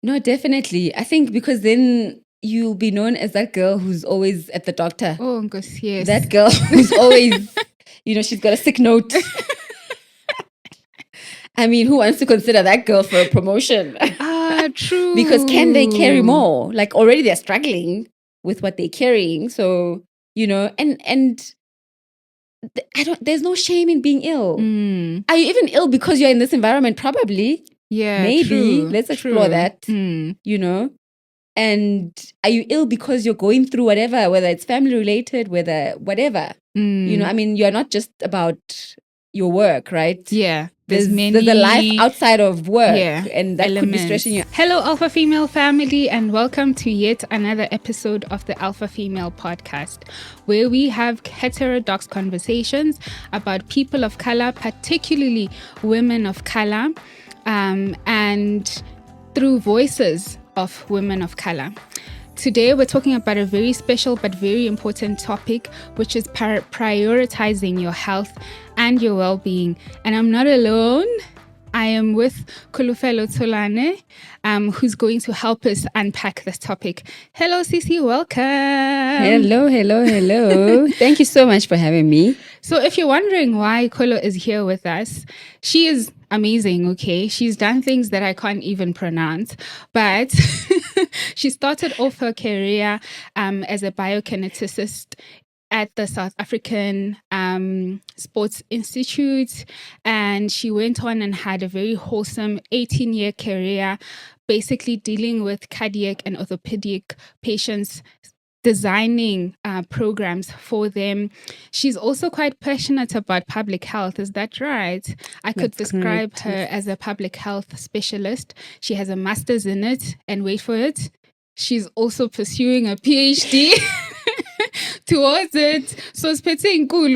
No, definitely. I think because then you'll be known as that girl who's always at the doctor. Oh, gosh, yes. That girl who's always, she's got a sick note. I mean, who wants to consider that girl for a promotion? True. Because can they carry more? Like already they're struggling with what they're carrying. So, and there's no shame in being ill. Are you even ill because you're in this environment? Probably. Yeah, maybe. true, Let's explore that. And are you ill because you're going through whatever, whether it's family related, whatever. I mean, you're not just about your work, right? Yeah. There's a life outside of work, and that could be stressing you. Hello, Alpha Female family, and welcome to yet another episode of the Alpha Female podcast, where we have heterodox conversations about people of color, particularly women of color, and through voices of women of color. Today, we're talking about a very special but very important topic, which is prioritizing your health and your well-being. And I'm not alone. I am with Kholofelo Tsoalane, who's going to help us unpack this topic. Hello, Sisi, welcome. Hello. Thank you so much for having me. So if you're wondering why Kolo is here with us, she is amazing, okay? She's done things that I can't even pronounce, but she started off her career as a biokineticist at the South African Sports Institute, and she went on and had a very wholesome 18-year career, basically dealing with cardiac and orthopedic patients, designing programs for them. She's also quite passionate about public health. Is that right? I could describe her as a public health specialist. She has a master's in it, and wait for it, she's also pursuing a PhD towards it. So it's pretty cool.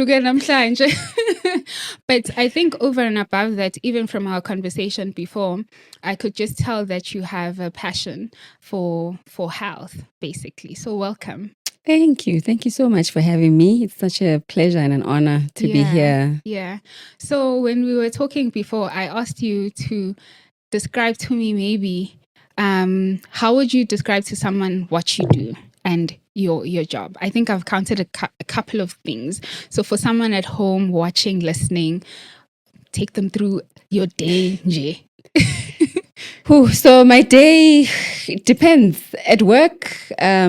But I think over and above that, even from our conversation before, I could just tell that you have a passion for health, basically. So welcome. Thank you so much for having me. It's such a pleasure and an honor to be here. Yeah. So when we were talking before, I asked you to describe to me maybe how would you describe to someone what you do and your job? I think I've counted a couple of things. So for someone at home watching, listening, take them through your day, Nje. So my day depends. At work, I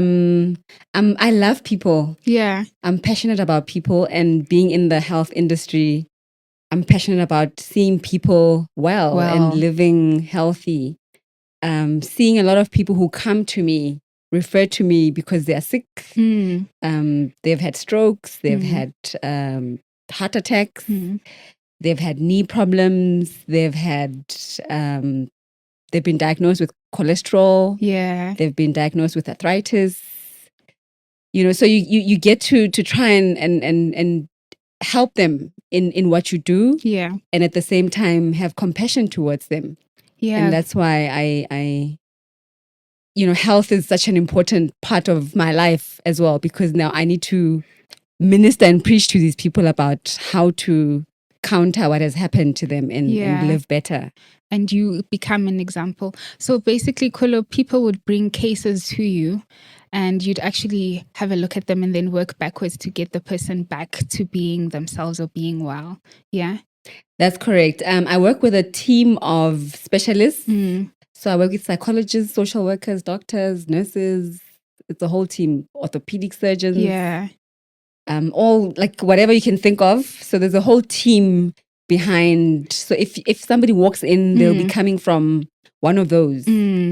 love people. Yeah. I'm passionate about people, and being in the health industry, I'm passionate about seeing people well. And living healthy. Seeing a lot of people who come to me, refer to me because they are sick. They've had strokes, they've had heart attacks, they've had knee problems, they've been diagnosed with cholesterol. Yeah. They've been diagnosed with arthritis. So you get to try and help them in what you do. Yeah. And at the same time have compassion towards them. Yeah. And that's why I health is such an important part of my life as well, because now I need to minister and preach to these people about how to counter what has happened to them and live better. And you become an example. So basically, Kolo, people would bring cases to you and you'd actually have a look at them and then work backwards to get the person back to being themselves or being well. Yeah? That's correct. I work with a team of specialists. So I work with psychologists, social workers, doctors, nurses. It's a whole team, orthopedic surgeons. Yeah. All like whatever you can think of. So there's a whole team behind. So if somebody walks in, they'll be coming from one of those,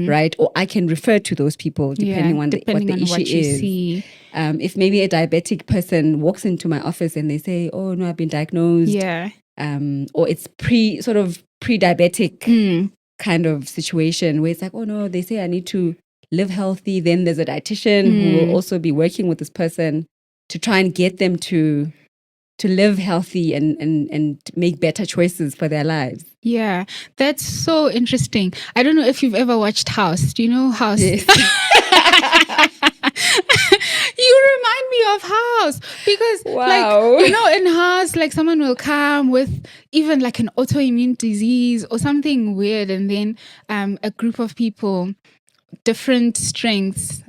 right? Or I can refer to those people depending on what the issue is. See. If maybe a diabetic person walks into my office and they say, "Oh no, I've been diagnosed," or it's pre-diabetic kind of situation where it's like, "Oh no," they say I need to live healthy. Then there's a dietitian who will also be working with this person to try and get them to live healthy and make better choices for their lives. Yeah, that's so interesting. I don't know if you've ever watched House. Do you know House? Yes. You remind me of house because Wow. in house, like someone will come with even like an autoimmune disease or something weird, and then a group of people, different strengths,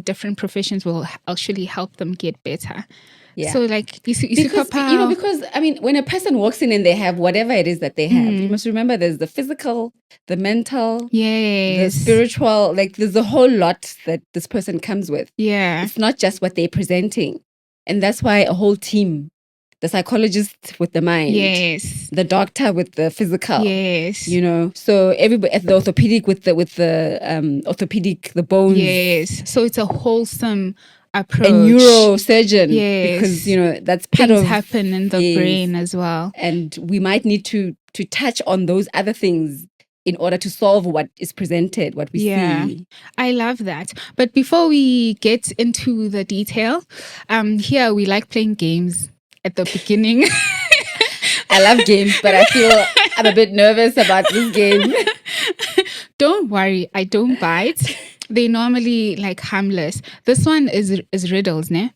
different professions will actually help them get better. Yeah. So like because I mean, when a person walks in and they have whatever it is that they have, you must remember there's the physical, the mental, the spiritual, like there's a whole lot that this person comes with. Yeah. It's not just what they're presenting. And that's why a whole team, the psychologist with the mind, yes, the doctor with the physical, yes, so everybody, the orthopedic with the orthopedic, the bones, yes. So it's a wholesome approach. A neurosurgeon, yes, because that's part things of happen in the brain as well, and we might need to touch on those other things in order to solve what is presented, what we see. I love that. But before we get into the detail, here we like playing games at the beginning. I love games, but I feel I'm a bit nervous about this game. Don't worry, I don't bite. They normally like harmless. This one is riddles, ne?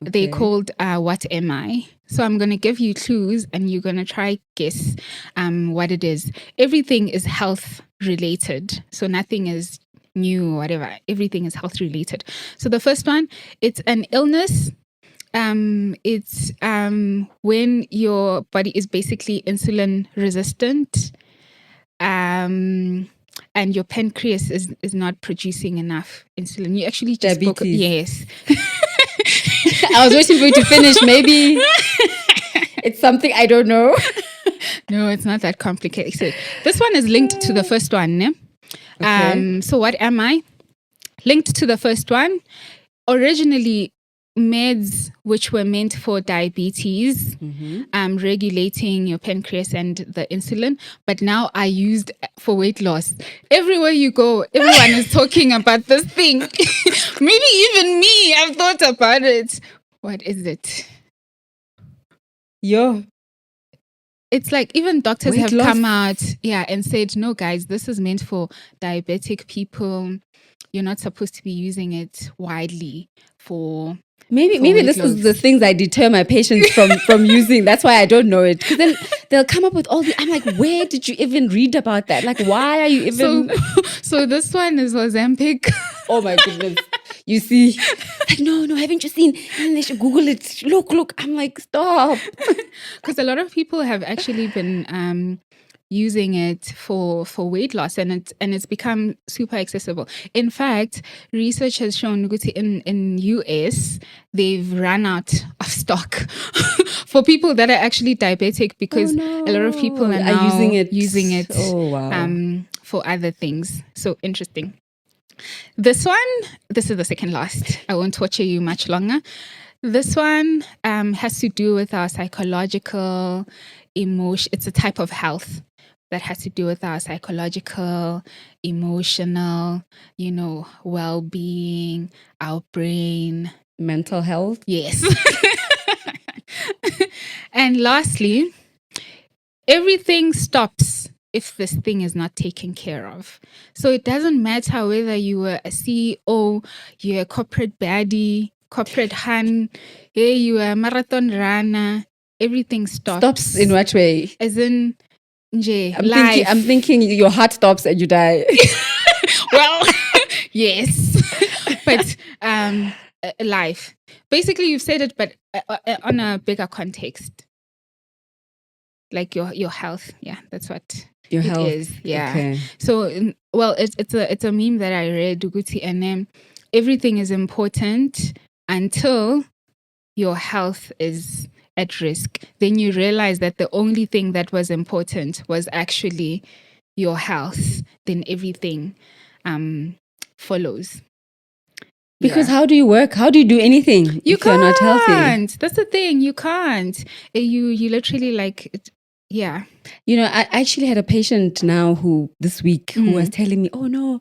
Okay. They called What Am I? So I'm going to give you clues and you're going to try guess what it is. Everything is health related. So nothing is new or whatever. Everything is health related. So the first one, it's an illness. It's when your body is basically insulin resistant. And your pancreas is not producing enough insulin. You actually just diabetes. Yes. I was waiting for you to finish. Maybe it's something I don't know. No, it's not that complicated. So this one is linked to the first one. Ne? Okay. So what am I? Linked to the first one. Originally, meds which were meant for diabetes, regulating your pancreas and the insulin, but now are used for weight loss. Everywhere you go, everyone is talking about this thing. Maybe even me, I've thought about it. What is it? It's like even doctors have come out, and said, no, guys, this is meant for diabetic people. You're not supposed to be using it widely for Maybe this is the things I deter my patients from using. That's why I don't know it. Because then they'll come up with all the... I'm like, where did you even read about that? Like, why are you even... So this one is Ozempic. Oh my goodness. You see? Like, no, haven't you seen? And they should Google it. Look. I'm like, stop. Because a lot of people have actually been... using it for weight loss, and it's become super accessible. In fact, research has shown in US they've run out of stock for people that are actually diabetic because a lot of people are now using it oh, wow. For other things. So interesting. This is the second last. I won't torture you much longer. This one has to do with our psychological emotion. It's a type of health that has to do with our psychological, emotional, well-being, our brain. Mental health? Yes. And lastly, everything stops if this thing is not taken care of. So it doesn't matter whether you were a CEO, you're a corporate baddie, corporate hun, you are a marathon runner, everything stops. Stops in what way? As in... I'm thinking your heart stops and you die. Well, yes, but life. Basically, you've said it, but on a bigger context, like your health. Yeah, that's what your it health is. Yeah. Okay. So, it's a meme that I read, Uguti, and everything is important until your health is at risk. Then you realize that the only thing that was important was actually your health. Then everything follows. Because how do you work? How do you do anything if you're not healthy? That's the thing. You can't. You literally like... Yeah. I actually had a patient now who this week who was telling me, oh no,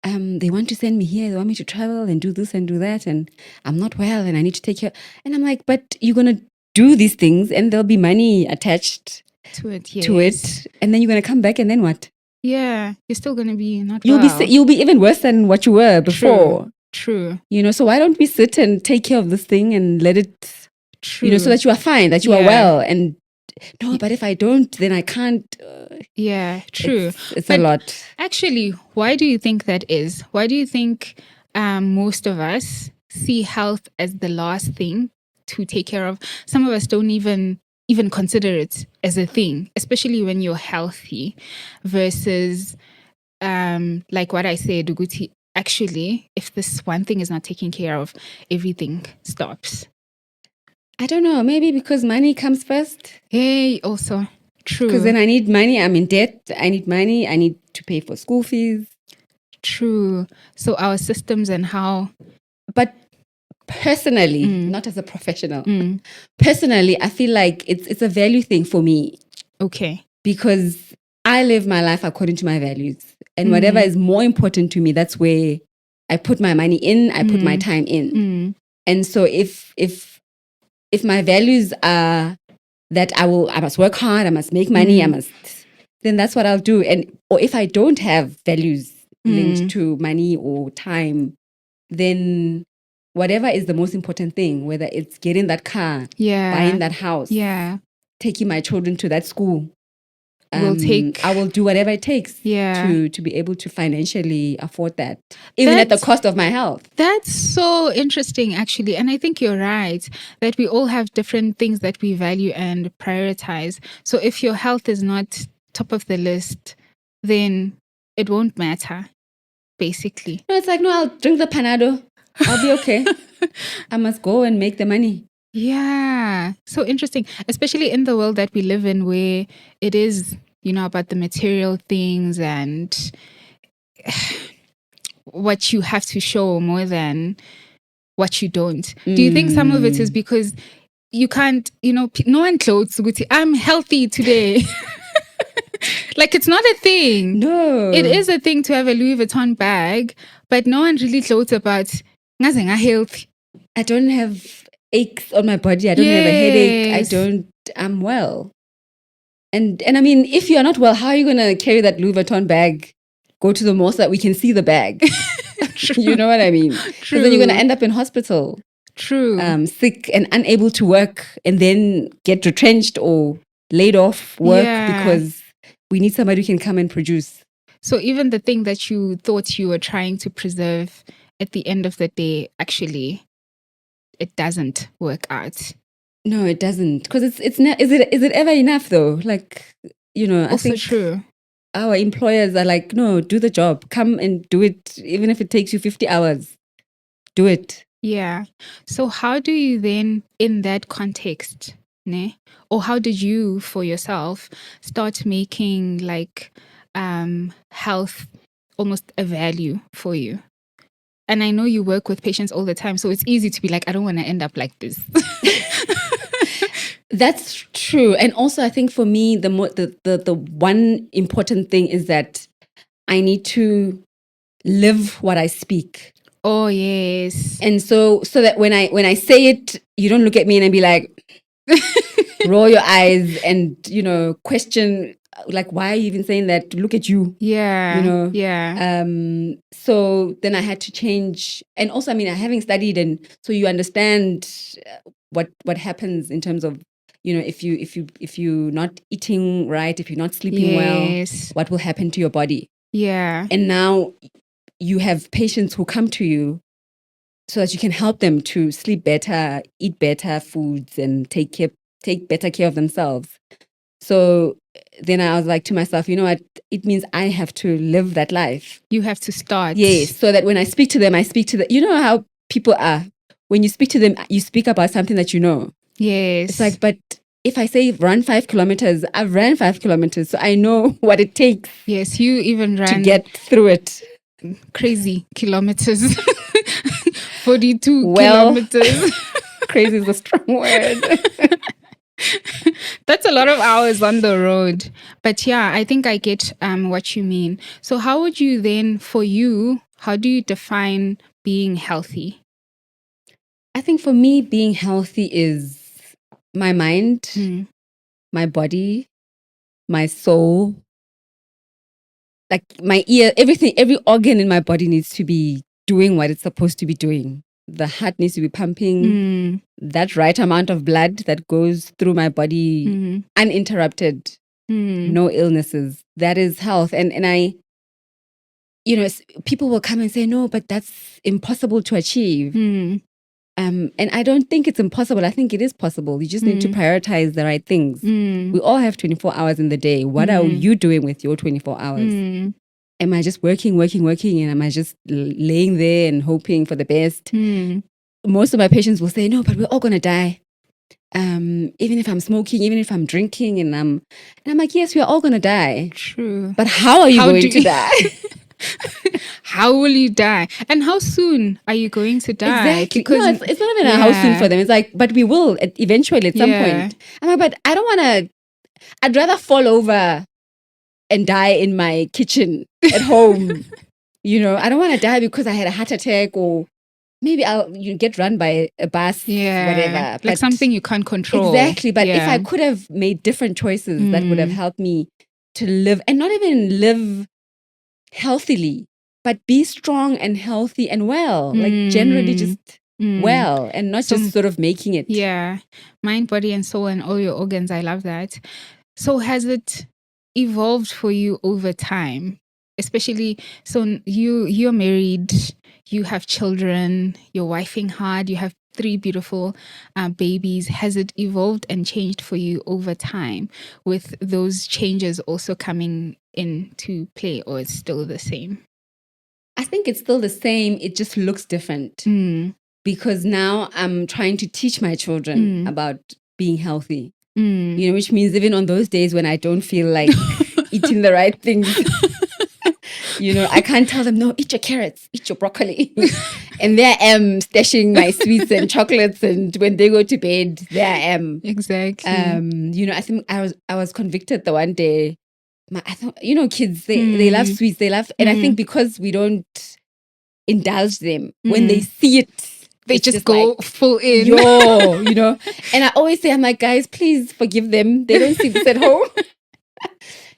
they want to send me here. They want me to travel and do this and do that. And I'm not well and I need to take care. And I'm like, but you're going to do these things and there'll be money attached to it. Yes. And then you're going to come back and then what? Yeah. You're still going to be not You'll be even worse than what you were before. True. True. So why don't we sit and take care of this thing and let it, True. so that you are fine, that you are well. And no, but if I don't, then I can't. Yeah, true. It's a lot. Actually, why do you think that is? Why do you think most of us see health as the last thing to take care of? Some of us don't even consider it as a thing, especially when you're healthy, versus like what I said, Uguti, actually, if this one thing is not taken care of, everything stops. I don't know. Maybe because money comes first. Hey, also true. Because then I need money. I'm in debt. I need money. I need to pay for school fees. True. So our systems and how. But personally, not as a professional, personally, I feel like it's a value thing for me. Okay. Because I live my life according to my values. And whatever is more important to me, that's where I put my money in, I put my time in. And so if my values are that I must work hard, I must make money, then that's what I'll do. Or if I don't have values linked to money or time, then whatever is the most important thing, whether it's getting that car, buying that house, taking my children to that school, I will do whatever it takes to be able to financially afford that, even at the cost of my health. That's so interesting, actually. And I think you're right that we all have different things that we value and prioritize. So if your health is not top of the list, then it won't matter, basically. No, it's like, no, I'll drink the Panado. I'll be okay. I must go and make the money. Yeah, so interesting, especially in the world that we live in where it is, about the material things and what you have to show more than what you don't. Do you think some of it is because you can't, no one clothes, I'm healthy today. Like, it's not a thing. No. It is a thing to have a Louis Vuitton bag, but no one really clothes about healthy. I don't have aches on my body. I don't have a headache. I'm well. And I mean, if you're not well, how are you going to carry that Louis Vuitton bag, go to the mall so that we can see the bag? You know what I mean? Because then you're going to end up in hospital. True. Sick and unable to work and then get retrenched or laid off work because we need somebody who can come and produce. So even the thing that you thought you were trying to preserve at the end of the day, actually, it doesn't work out. No, it doesn't. Because it's not. Is it ever enough though? Like, I think true. Our employers are like, no, do the job. Come and do it, even if it takes you 50 hours. Do it. Yeah. So how do you then, in that context, or how did you for yourself start making like health almost a value for you? And I know you work with patients all the time, so it's easy to be like, I don't want to end up like this. That's true. And also I think for me, the one important thing is that I need to live what I speak. Oh, yes. And so that when I say it, you don't look at me and be like, roll your eyes and, question, like, why are you even saying that? Look at you. Yeah. Yeah. So then I had to change. And also, I mean, having studied, and so you understand what happens in terms of, if you're not eating right, if you're not sleeping well, what will happen to your body? Yeah. And now you have patients who come to you so that you can help them to sleep better, eat better foods, and take better care of themselves. So then I was like to myself, you know what? It means I have to live that life. You have to start. Yes. So that when I speak to them, you know how people are. When you speak to them, you speak about something that you know. Yes. It's like, but if I say run 5 kilometers, I've ran 5 kilometers. So I know what it takes. Yes, you even ran. To get through it. Crazy kilometers. 42 kilometers. Crazy is a strong word. That's a lot of hours on the road. But yeah, I think I get what you mean. So how would you then, for you, how do you define being healthy? I think for me, being healthy is my mind, my body, my soul, like my ear, everything, every organ in my body needs to be doing what it's supposed to be doing. The heart needs to be pumping that right amount of blood that goes through my body uninterrupted. No illnesses. That is health. And I, people will come and say, no, but that's impossible to achieve. And I don't think it's impossible. I think it is possible. You just need to prioritize the right things. We all have 24 hours in the day. What are you doing with your 24 hours? Am I just working? And am I just laying there and hoping for the best? Most of my patients will say, no, but we're all going to die. Even if I'm smoking, even if I'm drinking, and I'm like, yes, we are all going to die. True. But how are you going to die? How will you die? And how soon are you going to die? Exactly. Because it's not even a how soon for them. It's like, but we will eventually at some point. I'm like, but I don't want to, I'd rather fall over and die in my kitchen at home. I don't want to die because I had a heart attack, or maybe I'll get run by a bus, whatever. Like something you can't control. Exactly. But if I could have made different choices that would have helped me to live, and not even live healthily, but be strong and healthy and well, like generally just well, and not just sort of making it. Yeah. Mind, body, and soul, and all your organs. I love that. So has it evolved for you over time? Especially, so you're married, you have children, you're wifing hard, you have 3 beautiful babies. Has it evolved and changed for you over time, with those changes also coming into play, or it's still the same? I think it's still the same. It just looks different because now I'm trying to teach my children about being healthy. Which means even on those days when I don't feel like eating the right things, I can't tell them, no, eat your carrots, eat your broccoli. And there I am stashing my sweets and chocolates, and when they go to bed, there I am. Exactly. I think I was convicted the one day. I thought, kids, they love sweets, they love, and I think because we don't indulge them, when they see it, they just go like, full in. And I always say, I'm like, guys, please forgive them. They don't see this at home.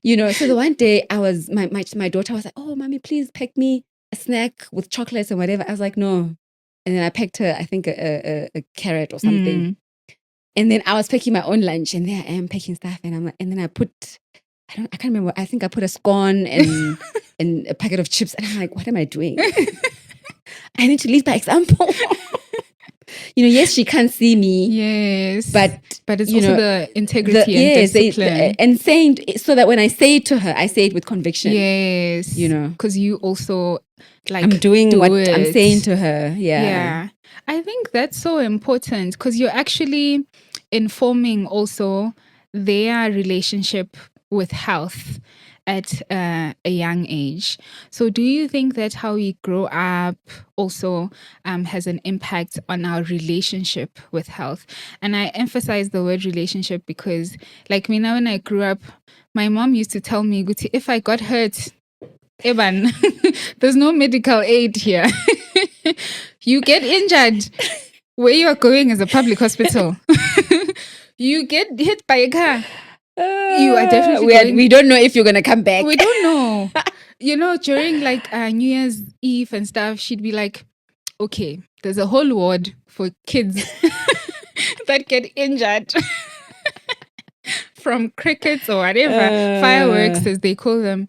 So the one day I was, my daughter was like, oh, mommy, please pack me a snack with chocolates and whatever. I was like, no. And then I packed her, I think, a carrot or something. And then I was packing my own lunch, and there I am packing stuff. And I'm like, and then I put, I can't remember. I think I put a scone and and a packet of chips. And I'm like, what am I doing? I need to lead by example. Yes, she can't see me. Yes. But it's also the integrity and discipline. And saying, so that when I say it to her, I say it with conviction. Yes. Because you also I'm doing what I'm saying to her. Yeah. I think that's so important, because you're actually informing also their relationship with health at a young age. So do you think that how we grow up also has an impact on our relationship with health? And I emphasize the word relationship because, like me now, when I grew up, my mom used to tell me, Guti, if I got hurt, Eban, there's no medical aid here. You get injured, where you are going is a public hospital. You get hit by a car, you are definitely we don't know if you're going to come back. We don't know. During like New Year's Eve and stuff, she'd be like, okay, there's a whole ward for kids that get injured from crickets or whatever, fireworks as they call them.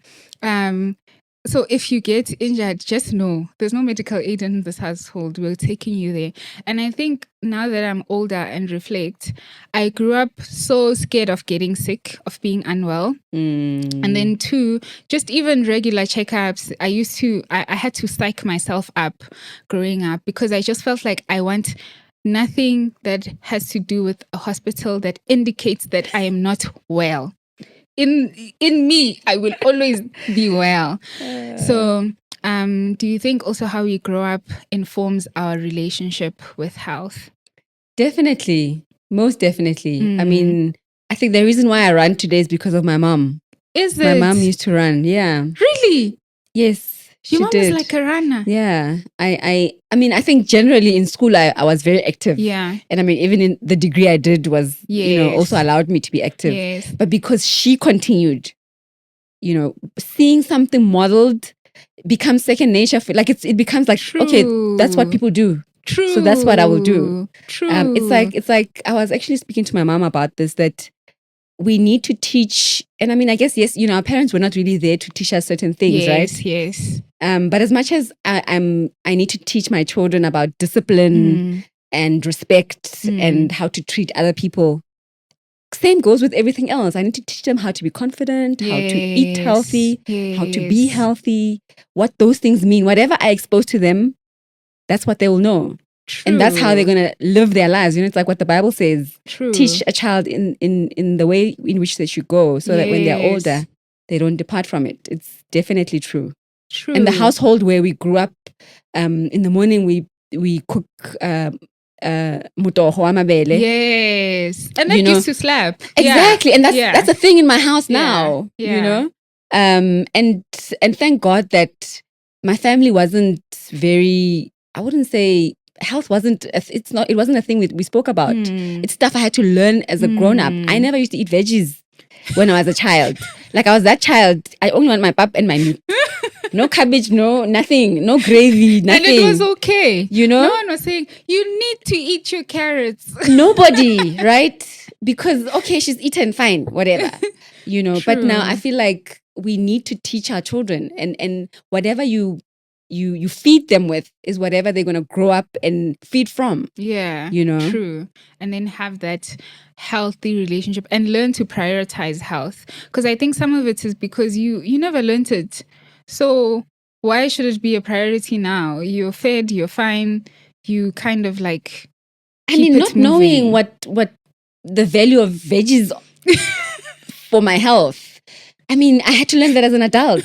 So if you get injured, just know there's no medical aid in this household. We're taking you there. And I think now that I'm older and reflect, I grew up so scared of getting sick, of being unwell. And then 2, just even regular checkups. I had to psych myself up growing up because I just felt like I want nothing that has to do with a hospital that indicates that I am not well. In me, I will always be well. So, do you think also how we grow up informs our relationship with health? Definitely. Most definitely. I mean, I think the reason why I run today is because of my mom. Is it? My mom used to run, yeah. Really? Yes. Your mom was like a runner. Yeah. I mean, I think generally in school I was very active. Yeah. And I mean, even in the degree I did was, also allowed me to be active. Yes. But because she continued, seeing something modeled becomes second nature. Like it becomes like, okay, that's what people do. True. So that's what I will do. True. It's like I was actually speaking to my mom about this, that we need to teach. And I mean, I guess, yes, our parents were not really there to teach us certain things, right? Yes. But as much as I need to teach my children about discipline and respect and how to treat other people, same goes with everything else. I need to teach them how to be confident, how to eat healthy, how to be healthy, what those things mean. Whatever I expose to them, that's what they will know. True. And that's how they're going to live their lives. It's like what the Bible says. True. Teach a child in the way in which they should go, so that when they're older, they don't depart from it. It's definitely true. True. And the household where we grew up, in the morning we cook mutoho amabele. Yes. And that used to slap. Exactly. And that's a thing in my house now. And thank God that my family wasn't very, I wouldn't say health wasn't, it wasn't a thing we spoke about. It's stuff I had to learn as a grown up. I never used to eat veggies when I was a child. Like I was that child. I only want my pap and my meat. No cabbage, nothing, no gravy, nothing. And it was okay. No one was saying, you need to eat your carrots. Nobody, right? Because, okay, she's eaten, fine, whatever. But now I feel like we need to teach our children, and whatever you feed them with is whatever they're going to grow up and feed from. Yeah. True. And then have that healthy relationship and learn to prioritize health. Because I think some of it is because you never learned it. So why should it be a priority now? You're fed, you're fine, you kind of like not knowing what the value of veggies for my health. I mean, I had to learn that as an adult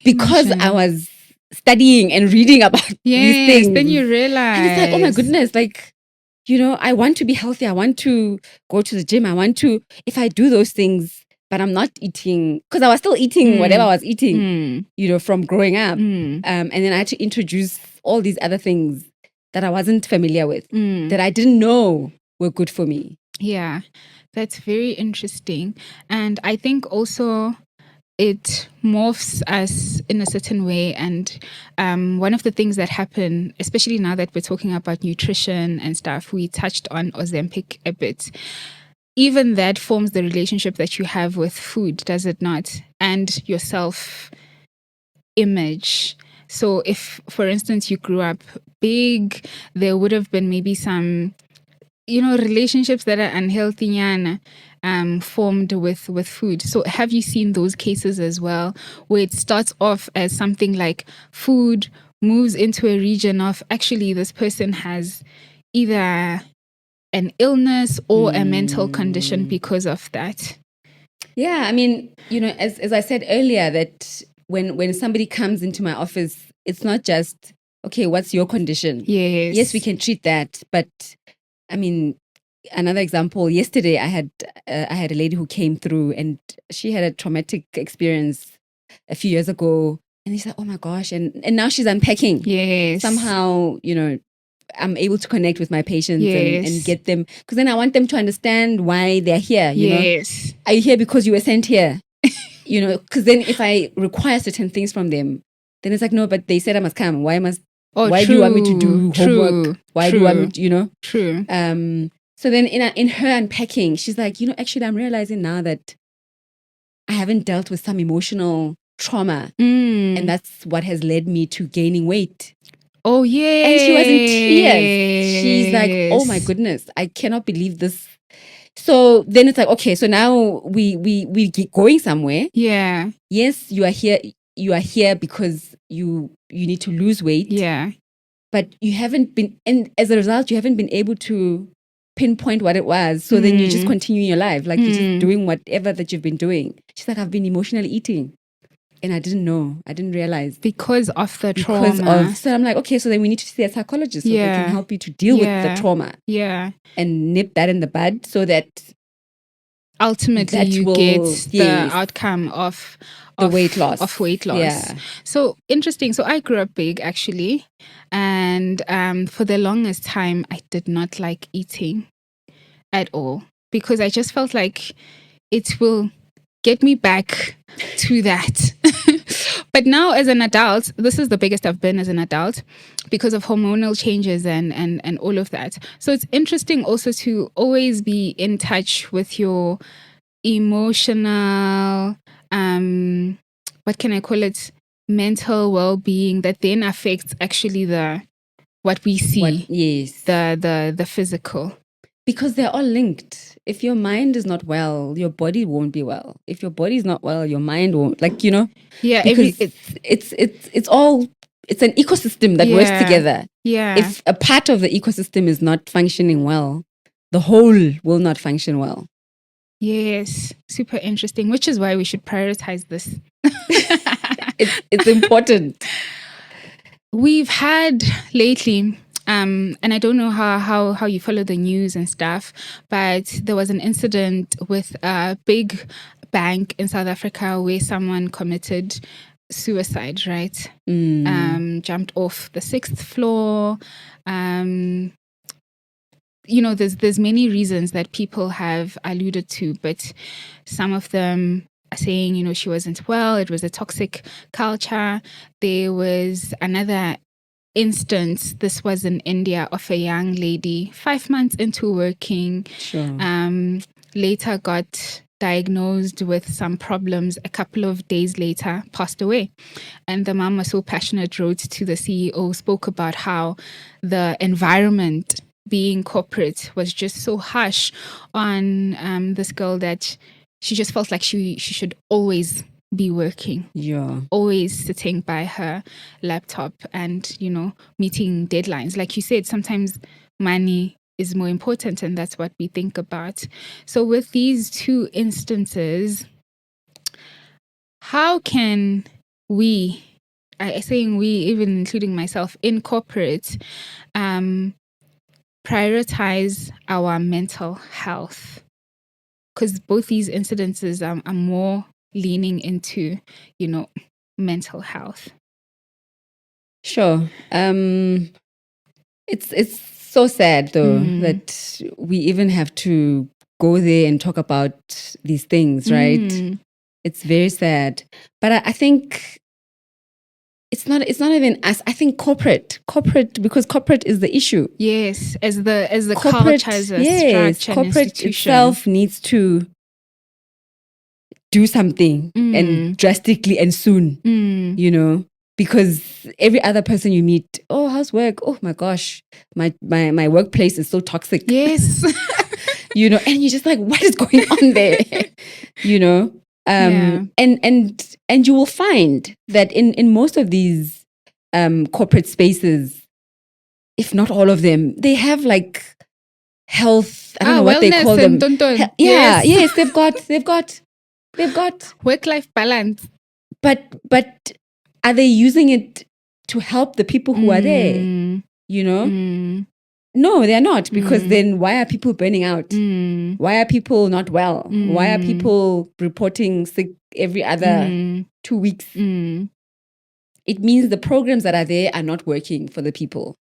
because I was studying and reading about these things. Then you realize. And it's like, oh my goodness, like, I want to be healthy. I want to go to the gym. I want to, if I do those things, but I'm not eating, because I was still eating whatever I was eating, from growing up. And then I had to introduce all these other things that I wasn't familiar with, that I didn't know were good for me. Yeah, that's very interesting. And I think also it morphs us in a certain way. And one of the things that happen, especially now that we're talking about nutrition and stuff, we touched on Ozempic a bit. Even that forms the relationship that you have with food, does it not? And your self-image. So if, for instance, you grew up big, there would have been maybe some, relationships that are unhealthy formed with food. So have you seen those cases as well, where it starts off as something like food moves into a region of actually this person has either an illness or a mental condition because of that? Yeah, I mean, as I said earlier, that when somebody comes into my office, it's not just, okay, what's your condition? Yes, we can treat that. But I mean, another example, yesterday I had a lady who came through and she had a traumatic experience a few years ago. And she's like, oh my gosh. And now she's unpacking. Yes. Somehow, I'm able to connect with my patients and get them, because then I want them to understand why they're here. Yes. Are you here because you were sent here? Because then if I require certain things from them, then it's like, no, but they said I must come. Why do you want me to do homework? Why do you want me to, True. So then in her unpacking, she's like, actually I'm realizing now that I haven't dealt with some emotional trauma. And that's what has led me to gaining weight. Oh, yeah. And she was in tears. She's like, oh my goodness, I cannot believe this. So then it's like, okay, so now we keep going somewhere. Yeah. Yes, you are here. You are here because you need to lose weight. Yeah. But you haven't been, and as a result, you haven't been able to pinpoint what it was. So then you just continue your life. Like you're just doing whatever that you've been doing. She's like, I've been emotionally eating. And I didn't know. I didn't realize. Because of the trauma. So I'm like, okay, so then we need to see a psychologist so they can help you to deal with the trauma. Yeah. And nip that in the bud so that ultimately you get the outcome of weight loss. Of weight loss. Yeah. So interesting. So I grew up big actually. And for the longest time, I did not like eating at all because I just felt like it will get me back to that. But now as an adult, this is the biggest I've been as an adult because of hormonal changes and all of that. So it's interesting also to always be in touch with your emotional, what can I call it? Mental well-being that then affects actually what we see. Yes. The physical. Because they're all linked. If your mind is not well, your body won't be well. If your body is not well, your mind won't. Like, you know? Yeah. Because it's an ecosystem that works together. Yeah. If a part of the ecosystem is not functioning well, the whole will not function well. Yes. Super interesting, which is why we should prioritize this. It's important. We've had lately, and I don't know how you follow the news and stuff, but there was an incident with a big bank in South Africa where someone committed suicide, right? Jumped off the 6th floor. You know, there's many reasons that people have alluded to, but some of them are saying, you know, she wasn't well. It was a toxic culture. There was another instance. This was in India of a young lady, 5 months into working, later got diagnosed with some problems. A couple of days later, passed away. And the mom was so passionate, wrote to the CEO, spoke about how the environment being corporate was just so harsh on this girl that she just felt like she should always be working. Yeah. Always sitting by her laptop and, you know, meeting deadlines. Like you said, sometimes money is more important, and that's what we think about. So with these two instances, how can we, saying we, even including myself, in corporate, prioritize our mental health? Because both these incidences are more leaning into, you know, mental health. Sure. It's so sad though that we even have to go there and talk about these things, right? It's very sad. But I think it's not even us. I think corporate, because corporate is the issue. Yes, as the culture, as a structure, corporate itself needs to do something and drastically and soon, you know, because every other person you meet, oh, how's work? Oh my gosh, my workplace is so toxic. Yes. You know, and you're just like, what is going on there? You know? And you will find that in most of these corporate spaces, if not all of them, they have like health, I don't know what they call them. Yes, they've got work-life balance. But are they using it to help the people who are there? You know? No, they're not, because then why are people burning out? Why are people not well? Why are people reporting sick every other 2 weeks? It means the programs that are there are not working for the people,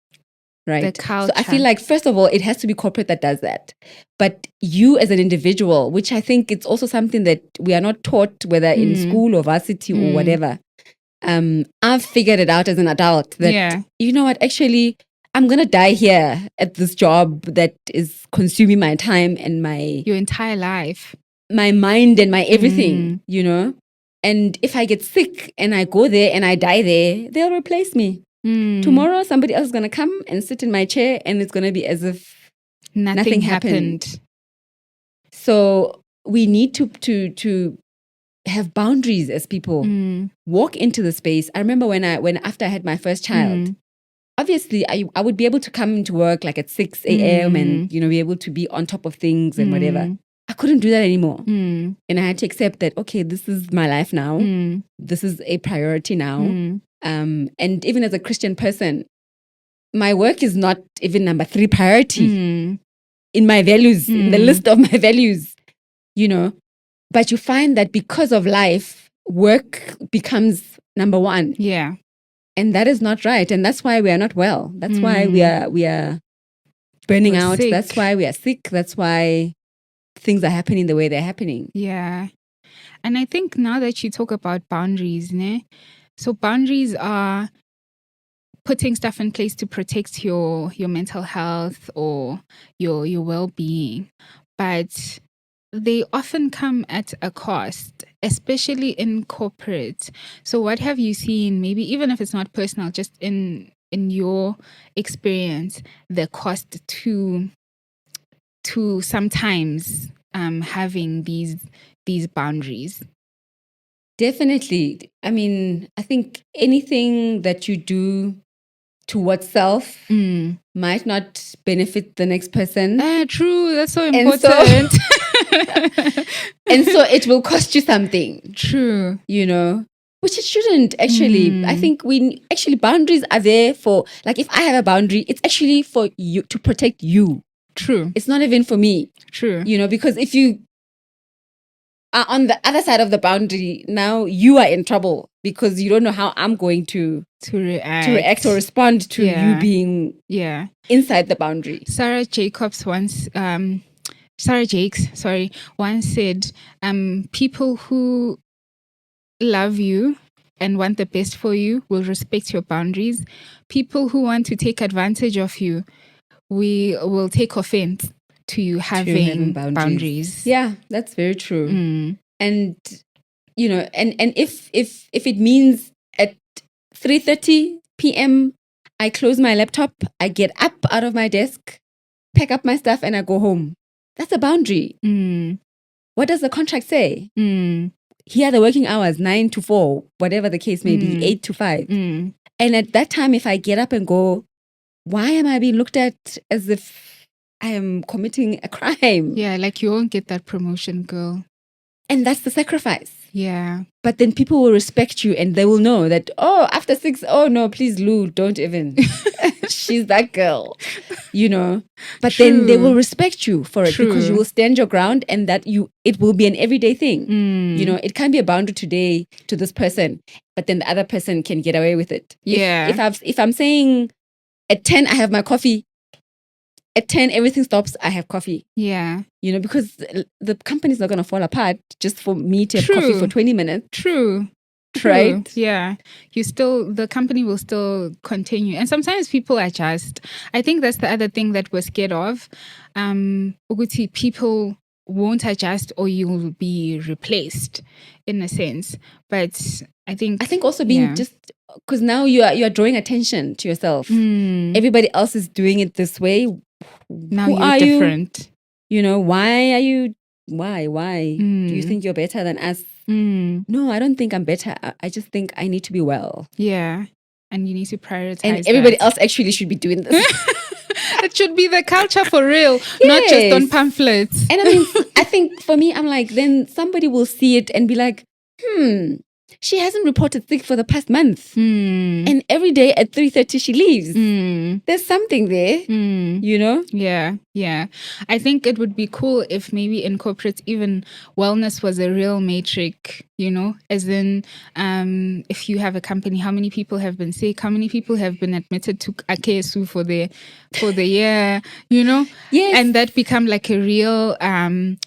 right? So I feel like, first of all, it has to be corporate that does that. But you as an individual, which I think it's also something that we are not taught, whether in school or varsity or whatever. I've figured it out as an adult that, you know what, actually, I'm going to die here at this job that is consuming my time and your entire life, my mind and my everything, you know? And if I get sick and I go there and I die there, they'll replace me. Tomorrow, somebody else is going to come and sit in my chair and it's going to be as if nothing happened. So we need to have boundaries as people. Walk into the space. I remember when after I had my first child, obviously I would be able to come into work like at 6 a.m. and, you know, be able to be on top of things and whatever. I couldn't do that anymore. And I had to accept that, okay, this is my life now. This is a priority now. And even as a Christian person, my work is not even number 3 priority in my values, in the list of my values, you know. But you find that because of life, work becomes number 1. Yeah. And that is not right. And that's why we are not well. That's why we are burning out. Sick. That's why we are sick. That's why things are happening the way they're happening. Yeah. And I think now that you talk about boundaries, So boundaries are putting stuff in place to protect your mental health or your well-being, but they often come at a cost, especially in corporate. So what have you seen, maybe even if it's not personal, just in your experience, the cost to sometimes having these boundaries? Definitely. I mean, I think anything that you do towards self might not benefit the next person. True. That's so And important. and so it will cost you something. True. You know, which it shouldn't actually. I think boundaries are there for, like, if I have a boundary, it's actually for you, to protect you. True. It's not even for me. True. You know, because if you are on the other side of the boundary, now you are in trouble because you don't know how I'm going to react or respond to you being inside the boundary. Sarah Jakes once said, people who love you and want the best for you will respect your boundaries. People who want to take advantage of you, we will take offense to you having boundaries. Yeah, that's very true. And you know, and if it means at 3:30 p.m. I close my laptop, I get up out of my desk, pack up my stuff, and I go home. That's a boundary. What does the contract say? Here are the working hours, 9 to 4, whatever the case may be, 8 to 5. And at that time, if I get up and go, why am I being looked at as if I am committing a crime? Yeah, like you won't get that promotion, girl. And that's the sacrifice. Yeah. But then people will respect you and they will know that, oh, after 6, oh no, please, Lou, don't even. She's that girl, you know. But then they will respect you for it because you will stand your ground, and that it will be an everyday thing. You know, it can be a boundary today to this person, but then the other person can get away with it. Yeah. If I'm saying at 10 I have my coffee, at 10 everything stops, I have coffee. Yeah. You know, because the company's not going to fall apart just for me to have coffee for 20 minutes. True. Right? Yeah. The company will still continue. And sometimes people adjust. I think that's the other thing that we're scared of. Uguti, people won't adjust or you'll be replaced in a sense. But I think also being just, because now you are drawing attention to yourself. Everybody else is doing it this way. Now you're different. You know, why are you? Why? Do you think you're better than us? No, I don't think I'm better. I just think I need to be well. Yeah. And you need to prioritize. And everybody else actually should be doing this. It should be the culture for real, not just on pamphlets. And I mean, I think for me, I'm like, then somebody will see it and be like, she hasn't reported sick for the past month. And every day at 3:30 she leaves. There's something there, you know? Yeah. I think it would be cool if maybe in corporate even wellness was a real metric, you know? As in, if you have a company, how many people have been sick? How many people have been admitted to AKSU for the year, you know? Yes. And that become like a real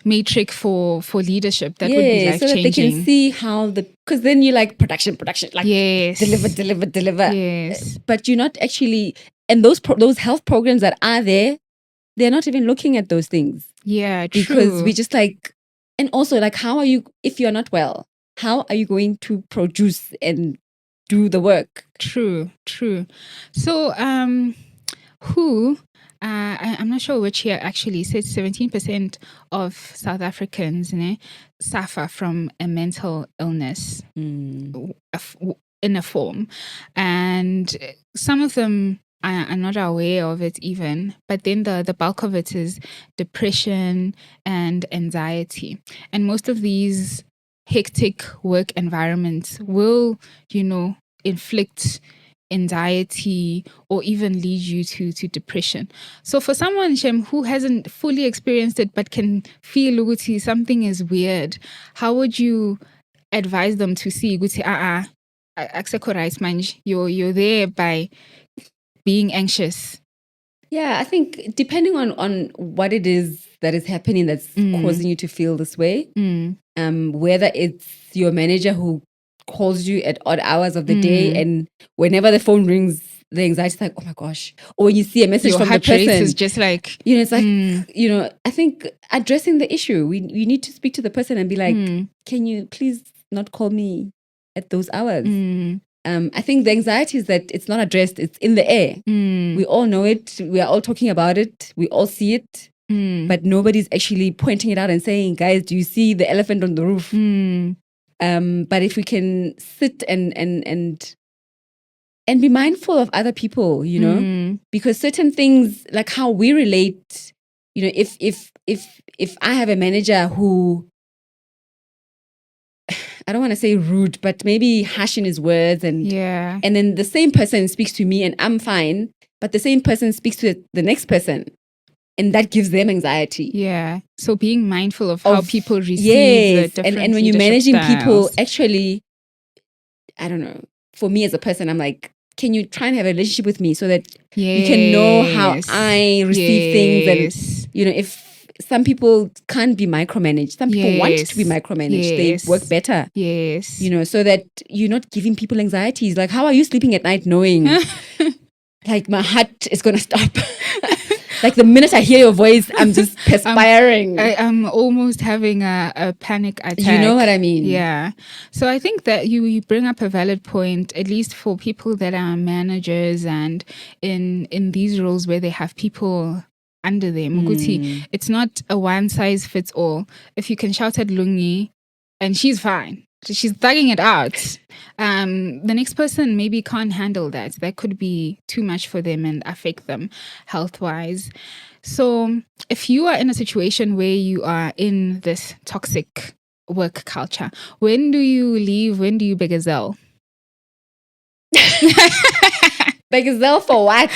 metric for leadership. That would be life-changing. So that they can see how because then you're like production, like deliver. Yes. But you're not actually, and those health programs that are there, they're not even looking at those things. Yeah, true. Because we just like, and also like, how are you, if you're not well, how are you going to produce and do the work? True. So, WHO, I'm not sure which year actually, said 17% of South Africans suffer from a mental illness in a form. And some of them are not aware of it even, but then the bulk of it is depression and anxiety. And most of these hectic work environments will, inflict anxiety or even lead you to depression. So for someone, Shem, who hasn't fully experienced it but can feel ukuthi something is weird, how would you advise them to see ukuthi you're there by being anxious? Yeah, I think depending on what it is that is happening that's causing you to feel this way, whether it's your manager who calls you at odd hours of the day, and whenever the phone rings, the anxiety is like, oh my gosh. Or when you see a message your from the heart rate person, is just like, it's like, I think addressing the issue, we need to speak to the person and be like, can you please not call me at those hours? I think the anxiety is that it's not addressed. It's in the air. We all know it. We are all talking about it. We all see it. But nobody's actually pointing it out and saying, guys, do you see the elephant on the roof? But if we can sit and be mindful of other people, because certain things, like how we relate, if I have a manager who, I don't want to say rude, but maybe harsh in his words, and then the same person speaks to me and I'm fine, but the same person speaks to the next person, and that gives them anxiety. Yeah. So being mindful of how people receive the different and when you're managing people, actually, I don't know. For me as a person, I'm like, can you try and have a relationship with me so that you can know how I receive things, and if some people can't be micromanaged. Some people want to be micromanaged. They work better. So that you're not giving people anxieties. Like, how are you sleeping at night knowing like my heart is going to stop? Like the minute I hear your voice, I'm just perspiring. I'm almost having a panic attack. You know what I mean? Yeah. So I think that you bring up a valid point, at least for people that are managers and in these roles where they have people under them. It's not a one size fits all. If you can shout at Lungi and she's fine, she's thugging it out, the next person maybe can't handle that. That could be too much for them and affect them health-wise. So if you are in a situation where you are in this toxic work culture, when do you leave? When do you begazelle? Begazelle for what?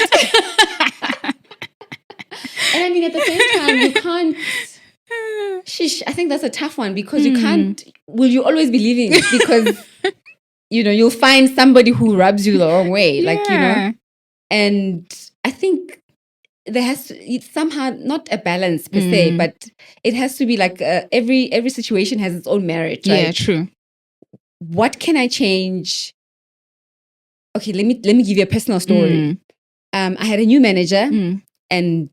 And I mean, at the same time, you can't. I think that's a tough one, because you can't. Will you always be leaving? Because you'll find somebody who rubs you the wrong way, And I think there has to, it's somehow not a balance per se, but it has to be like every situation has its own merit, right? Yeah, true. What can I change? Okay, let me give you a personal story. I had a new manager, and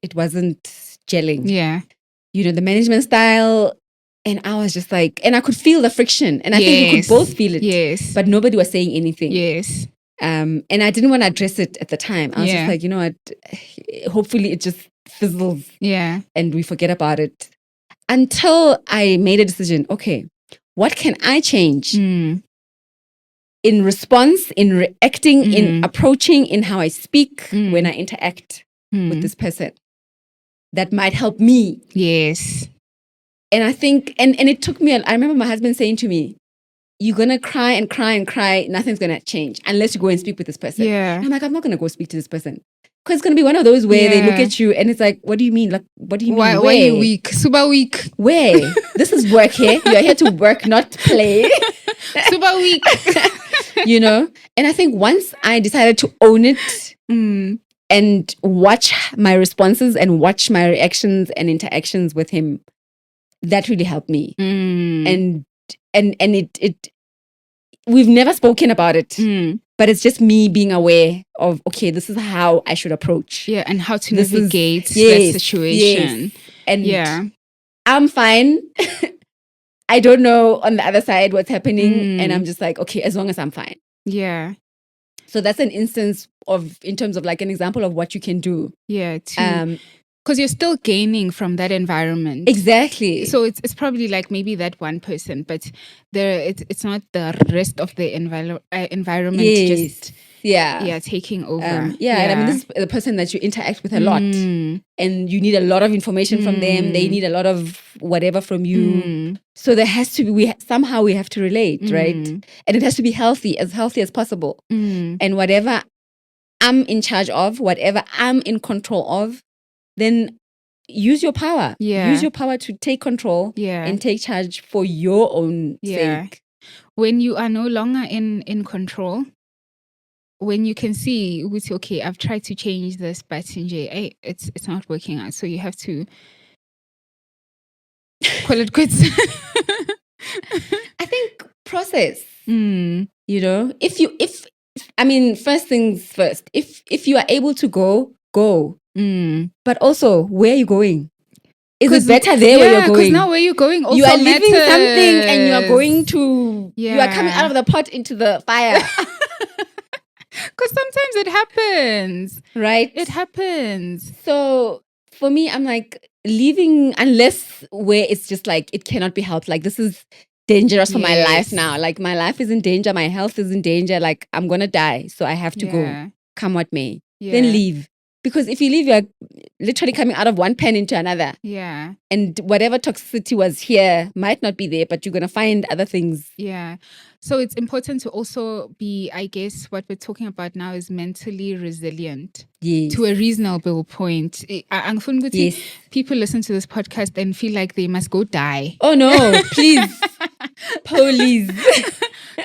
it wasn't gelling. Yeah. The management style, and I was just like, and I could feel the friction, and I think we could both feel it. Yes. But nobody was saying anything. Yes. And I didn't want to address it at the time. I was just like, what? Hopefully it just fizzles. Yeah. And we forget about it. Until I made a decision. Okay, what can I change? In response, in reacting, in approaching, in how I speak when I interact with this person, that might help me. Yes. And I think, and it took me, I remember my husband saying to me, you're going to cry and cry and cry, nothing's going to change unless you go and speak with this person. Yeah. And I'm like, I'm not going to go speak to this person. Because it's going to be one of those where they look at you and it's like, what do you mean? Like, what do you mean? Why are you weak? Super weak. Where? This is work here. You're here to work, not play. Super weak. And I think once I decided to own it and watch my responses and watch my reactions and interactions with him, that really helped me. And it we've never spoken about it, but it's just me being aware of, okay, this is how I should approach. Yeah, and how to navigate that situation. Yes. And I'm fine. I don't know on the other side what's happening. And I'm just like, okay, as long as I'm fine. Yeah. So that's an instance in terms of like an example of what you can do. Yeah. Because you're still gaining from that environment. Exactly. So it's probably like maybe that one person, but it's not the rest of the environment just taking over. And I mean, this is the person that you interact with a lot, and you need a lot of information from them. They need a lot of whatever from you. So there has to be, somehow we have to relate, right? And it has to be healthy as possible. And whatever I'm in charge of, whatever I'm in control of, then use your power. Yeah. Use your power to take control and take charge for your own sake. When you are no longer in control, when you can see, okay, I've tried to change this, but it's not working out. So you have to call it quits. I think process. You know, first things first, if you are able to go. But also, where are you going? Is it better there where you're going? Because now where you're going also you are leaving matters. something and you are going to, you are coming out of the pot into the fire. Because sometimes it happens. Right? It happens. So for me, I'm like, leaving, unless where it's just like, it cannot be helped. Like, this is dangerous for my life now. Like, my life is in danger. My health is in danger. Like, I'm going to die. So I have to go, come what may. Then leave. Because if you leave, you're literally coming out of one pen into another. Yeah. And whatever toxicity was here might not be there, but you're going to find other things. Yeah. So it's important to also be, I guess, what we're talking about now is mentally resilient. Yes. To a reasonable point. Yes. People listen to this podcast and feel like they must go die. Oh no, please. Please.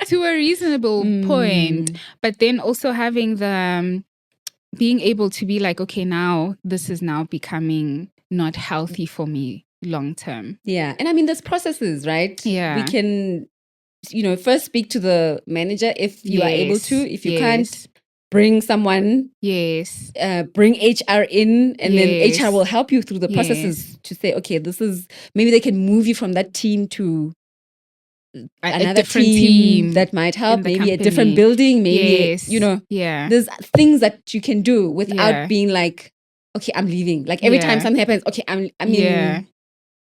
To a reasonable point. But then also having the... being able to be like, okay, now this is now becoming not healthy for me long term. Yeah. And I mean, there's processes, right? Yeah. We can, first speak to the manager if you are able to. If you can't, bring someone. Yes. Bring HR in, and then HR will help you through the processes to say, okay, this is, maybe they can move you from that team to another different team that might help, maybe company. A different building, maybe, there's things that you can do without being like, okay, I'm leaving. Like every time something happens, okay, I'm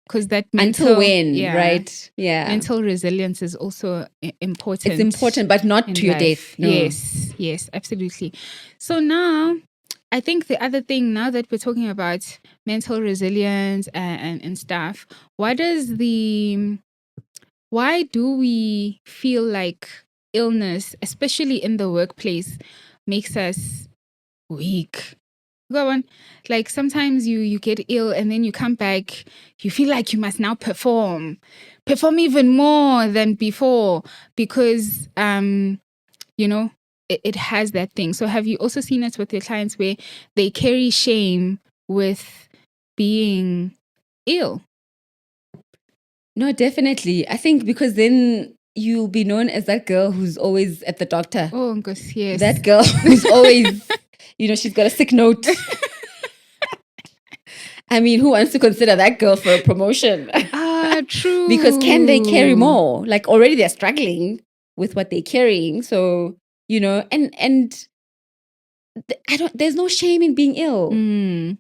because that mental, until when, right? Yeah. Mental resilience is also important. It's important, but not to your death. No. Yes, absolutely. So now, I think the other thing, now that we're talking about mental resilience and stuff, why do we feel like illness, especially in the workplace, makes us weak? Go on. Like sometimes you get ill and then you come back, you feel like you must now perform even more than before because, it has that thing. So have you also seen it with your clients where they carry shame with being ill? No, definitely. I think because then you'll be known as that girl who's always at the doctor. Oh, gosh, yes. That girl who's always, she's got a sick note. I mean, who wants to consider that girl for a promotion? True. Because can they carry more? Like already they're struggling with what they're carrying. So, and there's no shame in being ill.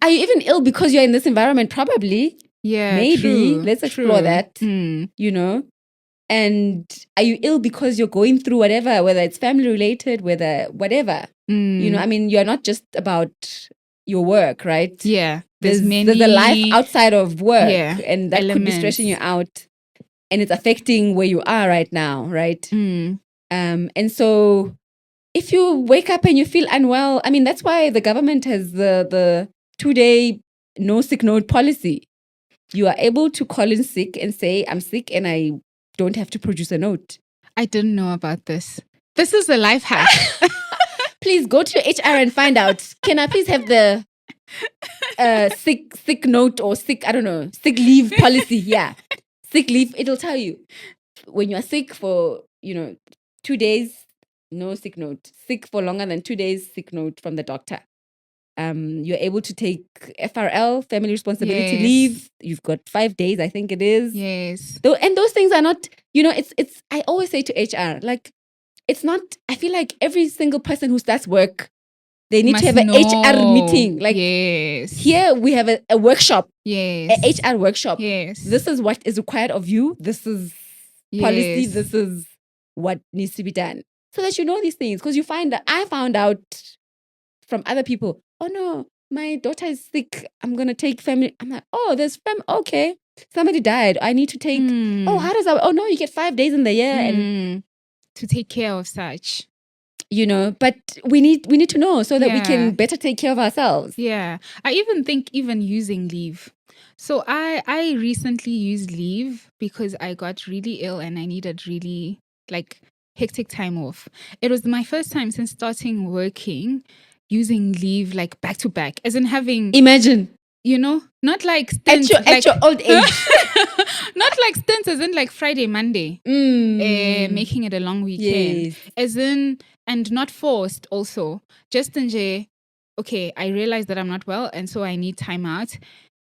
Are you even ill because you're in this environment? Probably. Yeah, maybe. True, Let's explore that, And are you ill because you're going through whatever, whether it's family related, whatever. I mean, you're not just about your work, right? Yeah. There's a life outside of work and that could be stressing you out and it's affecting where you are right now, right? And so if you wake up and you feel unwell, I mean, that's why the government has the 2-day no sick note policy. You are able to call in sick and say, I'm sick and I don't have to produce a note. I didn't know about this. This is a life hack. Please go to HR and find out. Can I please have the sick note or sick leave policy? Yeah. Sick leave. It'll tell you when you're sick for, 2 days, no sick note. Sick for longer than 2 days, sick note from the doctor. You're able to take FRL, family responsibility leave. You've got 5 days, I think it is. Yes. And those things are not, it's, I always say to HR, like, it's not, I feel like every single person who starts work, they need to have an HR meeting. Like, here we have a workshop. Yes. A HR workshop. Yes. This is what is required of you. This is policy. This is what needs to be done. So that you know these things. Because I found out from other people, oh no, my daughter is sick. I'm going to take family. I'm like, oh, there's family. Okay. Somebody died. I need to take, how does that, oh no, you get 5 days in the year and to take care of such. But we need to know so that we can better take care of ourselves. Yeah. I even think using leave. So I recently used leave because I got really ill and I needed really hectic time off. It was my first time since starting working using leave back to back, as in having... Imagine. not like stints. At your old age. Not like stints as in like Friday, Monday. Making it a long weekend. Yes. As in, and not forced also. Just in okay, I realized that I'm not well and so I need time out.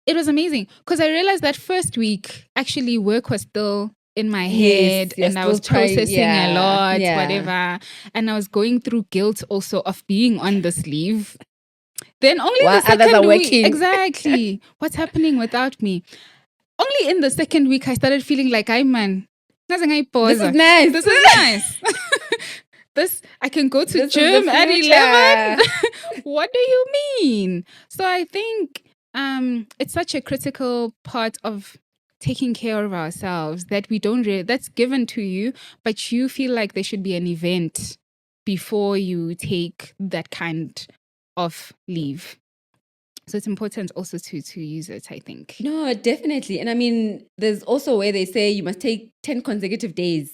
It was amazing because I realized that first week, actually work was still in my head and I was processing a lot, whatever. And I was going through guilt also of being on this leave. Then only the second week, exactly, what's happening without me? Only in the second week, I started feeling like, this is nice. This is nice. I can go to gym at 11. What do you mean? So I think it's such a critical part of taking care of ourselves that we don't that's given to you, but you feel like there should be an event before you take that kind of leave. So it's important also to use it, I think. No, definitely. And I mean, there's also where they say you must take 10 consecutive days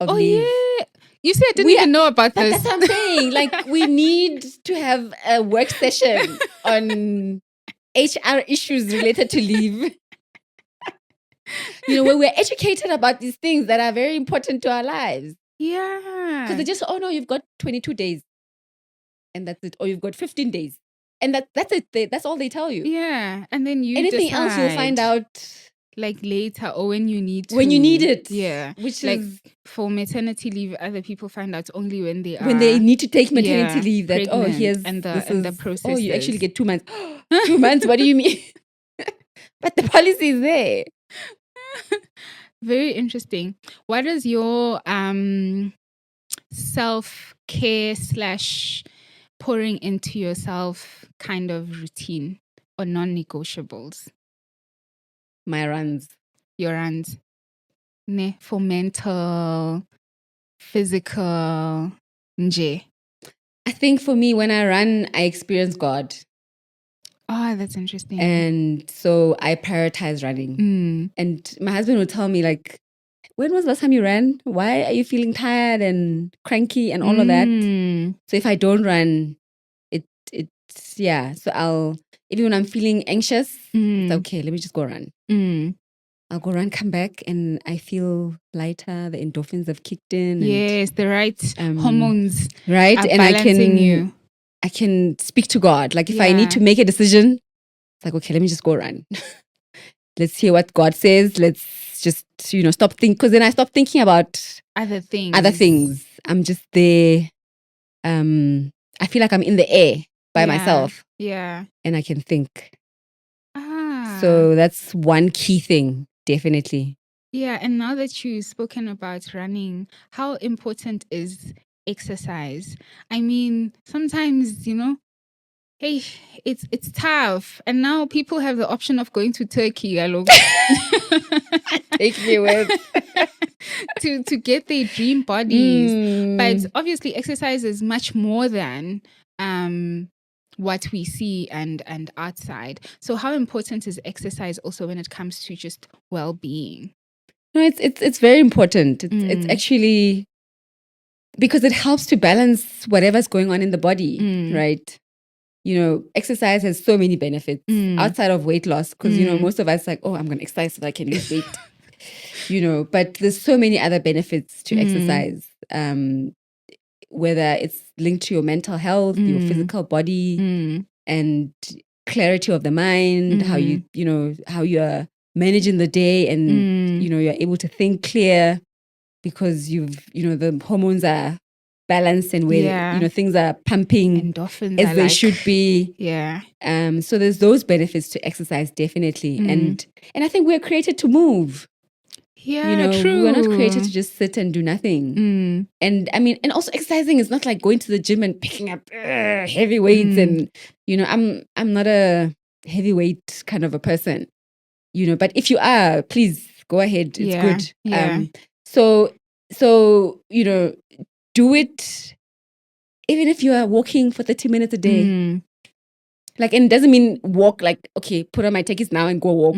of leave. Yeah. You said I didn't even know about this. That's what I'm saying. Like, we need to have a work session on HR issues related to leave. Where we're educated about these things that are very important to our lives. Yeah. Because they just, you've got 22 days. And that's it. Or you've got 15 days. And that's it. That's all they tell you. Yeah. And then anything else you'll find out like later or when you need to. When you need it. Yeah. Which like is for maternity leave, other people find out only when they need to take maternity leave. That pregnant, here's and the process. Oh, you actually get 2 months. 2 months? What do you mean? But the policy is there. Very interesting. What is your self-care / pouring into yourself kind of routine or non-negotiables? My runs. Your runs. For mental, physical, nje. I think for me, when I run, I experience God. Oh, that's interesting. And so I prioritize running. And my husband would tell me, like, when was the last time you ran? Why are you feeling tired and cranky and all of that? So if I don't run, so I'll, even when I'm feeling anxious, it's okay, let me just go run. I'll go run, come back, and I feel lighter. The endorphins have kicked in. Yes, the right hormones. Right? Are and balancing I can speak to God. Like if I need to make a decision, it's like, okay, let me just go run. Let's hear what God says. Let's just, stop thinking. Because then I stop thinking about other things. I'm just there. I feel like I'm in the air by myself. Yeah. And I can think. So that's one key thing, definitely. Yeah. And now that you've spoken about running, how important is exercise? I mean, sometimes, hey, it's tough. And now people have the option of going to Turkey. Take me with. to get their dream bodies. But obviously exercise is much more than what we see and outside. So how important is exercise also when it comes to just well-being? No, it's very important. It's actually because it helps to balance whatever's going on in the body, right? Exercise has so many benefits outside of weight loss because, most of us like, I'm going to exercise so that I can lose weight, but there's so many other benefits to exercise, whether it's linked to your mental health, your physical body and clarity of the mind, how you are managing the day and, you're able to think clear because the hormones are balanced and where things are pumping endorphins as they should be. Yeah. So there's those benefits to exercise definitely, and I think we're created to move. Yeah, true. We're not created to just sit and do nothing. And I mean, and also exercising is not like going to the gym and picking up heavy weights. And I'm not a heavyweight kind of a person. But if you are, please go ahead. It's good. Yeah. So do it even if you are walking for 30 minutes a day. Like, and it doesn't mean walk like, okay, put on my tekkies now and go walk.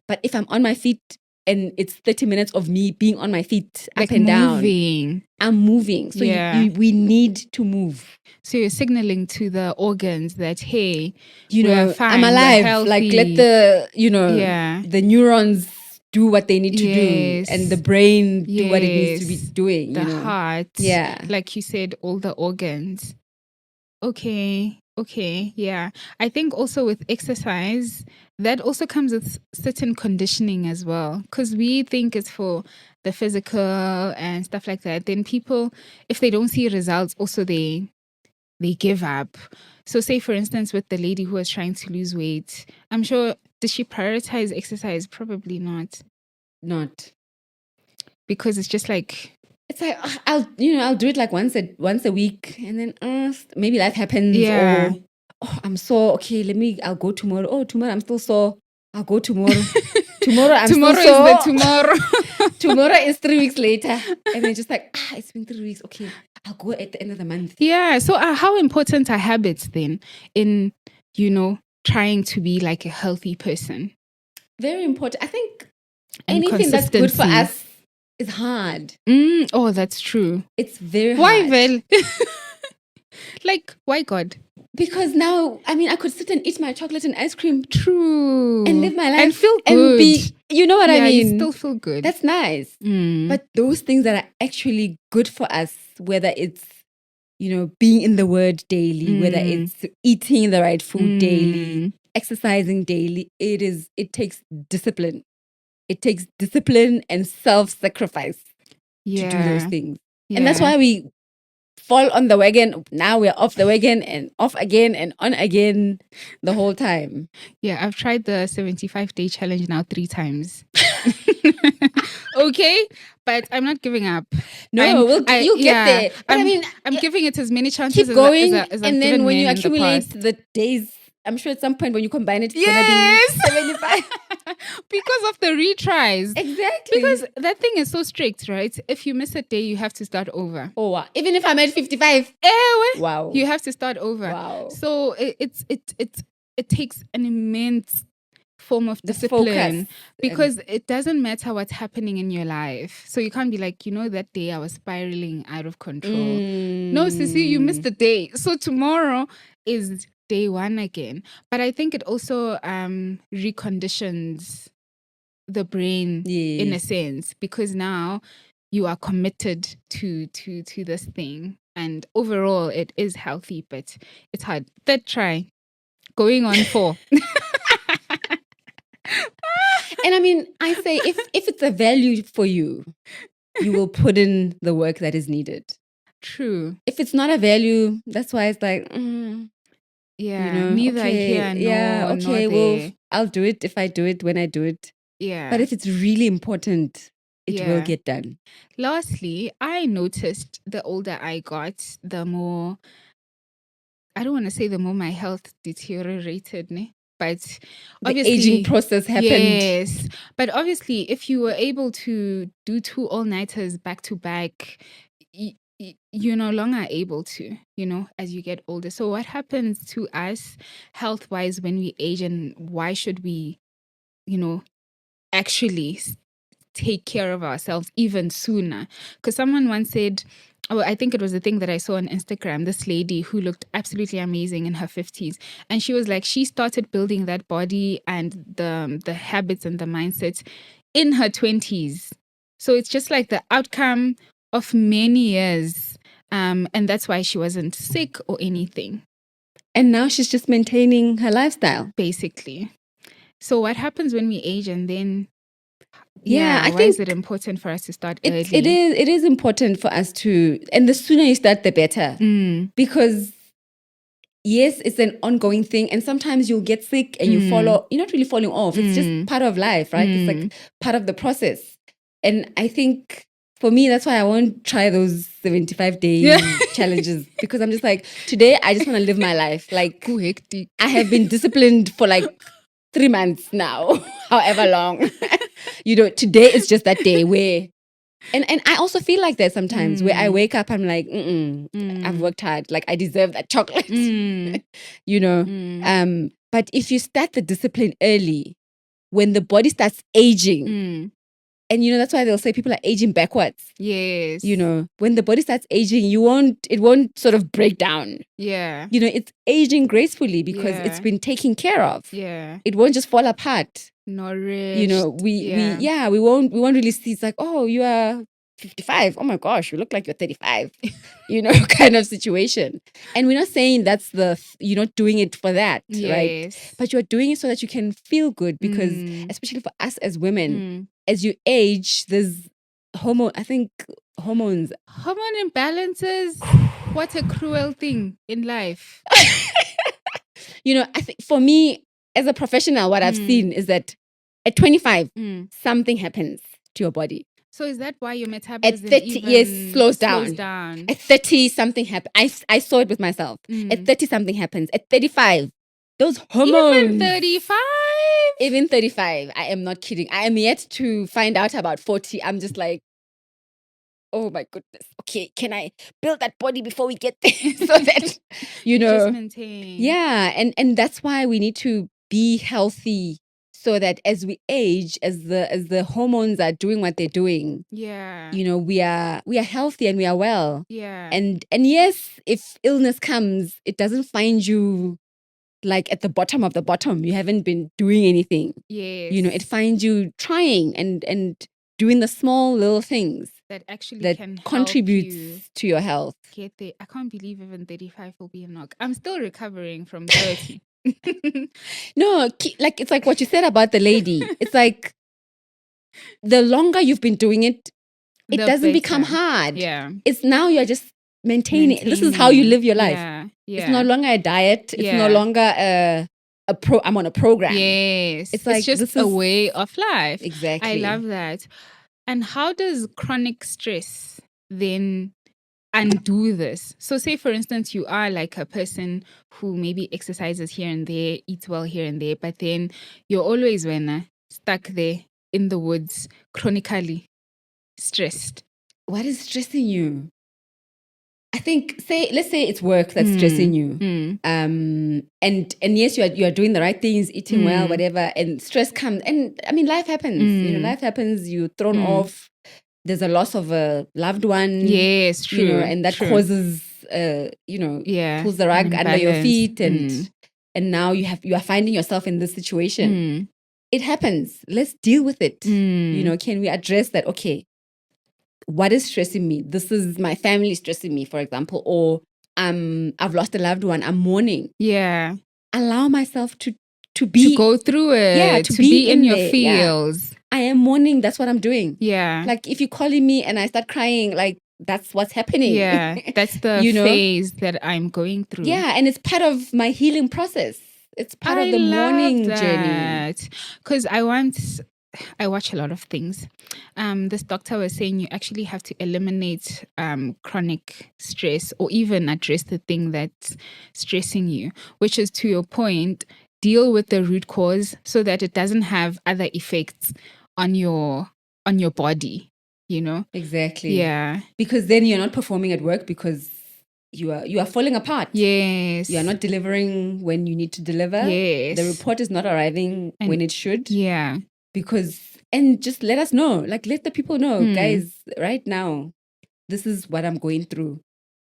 But if I'm on my feet and it's 30 minutes of me being on my feet like up and moving. down. I'm moving. So we need to move. So you're signaling to the organs that, hey, I'm alive. Like let the, the neurons do what they need to do, and the brain do what it needs to be doing. The heart. Yeah. Like you said, all the organs. Okay. Yeah. I think also with exercise, that also comes with certain conditioning as well. Because we think it's for the physical and stuff like that. Then people, if they don't see results, also they give up. So say, for instance, with the lady who was trying to lose weight, I'm sure, did she prioritize exercise? Probably not. Because it's just like... It's like, I'll do it like once a week, and then maybe life happens. Yeah. Or, I'm sore. Okay, I'll go tomorrow. Oh, tomorrow I'm still sore. I'll go tomorrow. Tomorrow I'm tomorrow still sore. Is the tomorrow. Tomorrow is 3 weeks later. And then just like, it's been 3 weeks. Okay, I'll go at the end of the month. Yeah. So how important are habits then in, trying to be like a healthy person? Very important. I think anything that's good for us is hard. Oh, that's true. It's very hard. Why, Vel? Like, why, God? Because now, I could sit and eat my chocolate and ice cream. True. And live my life. And feel good. And be, you know what I mean? You still feel good. That's nice. But those things that are actually good for us, whether it's, being in the word daily, whether it's eating the right food daily, exercising daily, it takes discipline. It takes discipline and self-sacrifice to do those things. Yeah. And that's why we fall on the wagon. Now we're off the wagon and off again and on again the whole time. Yeah, I've tried the 75-day challenge now 3 times. Okay, but I'm not giving up. No, you'll get there. But I'm giving it as many chances keep going, as and then when you accumulate the days, I'm sure at some point when you combine it, it's going to be 75. Because of the retries. Exactly. Because that thing is so strict, right? If you miss a day, you have to start over. Oh, wow. Even if I'm at 55. Wow. You have to start over. Wow. So it takes an immense form of discipline, because it doesn't matter what's happening in your life. So you can't be like, that day I was spiraling out of control. No, Sissy, you missed the day. So tomorrow is day 1 again. But I think it also reconditions the brain in a sense, because now you are committed to this thing, and overall it is healthy, but it's hard. 3rd try, going on 4. And I say if it's a value for you, you will put in the work that is needed. True. If it's not a value, that's why it's like, neither here, well, I'll do it if I do it, when I do it. Yeah. But if it's really important, it will get done. Lastly, I noticed the older I got, the more, I don't want to say the more my health deteriorated, but the aging process happened. Yes. But obviously, if you were able to do 2 all-nighters back to back, you're no longer able to, as you get older. So what happens to us health-wise when we age, and why should we, actually take care of ourselves even sooner? Because someone once said, I think it was a thing that I saw on Instagram, this lady who looked absolutely amazing in her 50s. And she was like, she started building that body and the habits and the mindsets in her 20s. So it's just like the outcome of many years. And that's why she wasn't sick or anything. And now she's just maintaining her lifestyle. Basically. So what happens when we age, and then... I why think is it important for us to start early? It is important for us to, and the sooner you start, the better. Because yes, it's an ongoing thing, and sometimes you'll get sick and you're not really falling off. It's just part of life, right? It's like part of the process. And I think for me, that's why I won't try those 75-day challenges, because I'm just like, today I just want to live my life. Like, I have been disciplined for like 3 months now, however long. Today is just that day where, and I also feel like that sometimes where I wake up, I'm like, I've worked hard, like I deserve that chocolate, But if you start the discipline early, when the body starts aging, And that's why they'll say people are aging backwards. Yes. When the body starts aging, it won't sort of break down. Yeah. It's aging gracefully because it's been taken care of. Yeah. It won't just fall apart. Nourished. We won't really see. It's like, oh, you are 55. Oh my gosh, you look like you're 35. Kind of situation. And we're not saying you're not doing it for that, right? But you're doing it so that you can feel good because, especially for us as women, as you age, there's hormones. Hormone imbalances. What a cruel thing in life. I think for me, as a professional, what I've seen is that at 25, something happens to your body. So is that why your metabolism at 30 slows down? At 30, something happens. I saw it with myself. At 30, something happens. At 35, those hormones. Even 35. I am not kidding. I am yet to find out about 40. I'm just like, oh my goodness. Okay, can I build that body before we get there? So that, just maintain. Yeah, and that's why we need to be healthy so that as we age, as the hormones are doing what they're doing, we are healthy and we are well. Yeah. And yes, if illness comes, it doesn't find you like at the bottom of the bottom. You haven't been doing anything. Yes. It finds you trying and doing the small little things that actually that can contributes help you to your health. Get there. I can't believe even 35 will be a knock. I'm still recovering from 30. No, it's like what you said about the lady. It's like the longer you've been doing it, it doesn't become hard. Yeah. It's now you're just maintaining. This is how you live your life. Yeah. It's no longer a diet. It's no longer I'm on a program. Yes. It's just a way of life. Exactly. I love that. And how does chronic stress then undo this? So say, for instance, you are like a person who maybe exercises here and there, eats well here and there, but then you're always stuck there in the woods, chronically stressed. What is stressing you? I think, let's say it's work that's stressing you. And yes, you are doing the right things, eating well, whatever, and stress comes. And I mean, life happens. Life happens. You're thrown off. There's a loss of a loved one. Yes, true. And that causes, pulls the rug under your feet, and now you are finding yourself in this situation. It happens. Let's deal with it. Can we address that? Okay. What is stressing me? This is my family stressing me, for example, or I've lost a loved one. I'm mourning. Yeah. Allow myself to go through it. Yeah, to be in your feels. Yeah. I am mourning. That's what I'm doing. Yeah. Like if you're calling me and I start crying, like that's what's happening. Yeah. That's the phase that I'm going through. Yeah, and it's part of my healing process. It's part of the mourning journey. Because I watch a lot of things. This doctor was saying you actually have to eliminate chronic stress or even address the thing that's stressing you, which is, to your point, deal with the root cause so that it doesn't have other effects on your body, Exactly. Yeah. Because then you're not performing at work because you are falling apart. Yes. You are not delivering when you need to deliver. Yes. The report is not arriving when it should. Yeah. And just let us know, like let the people know, guys, right now, this is what I'm going through.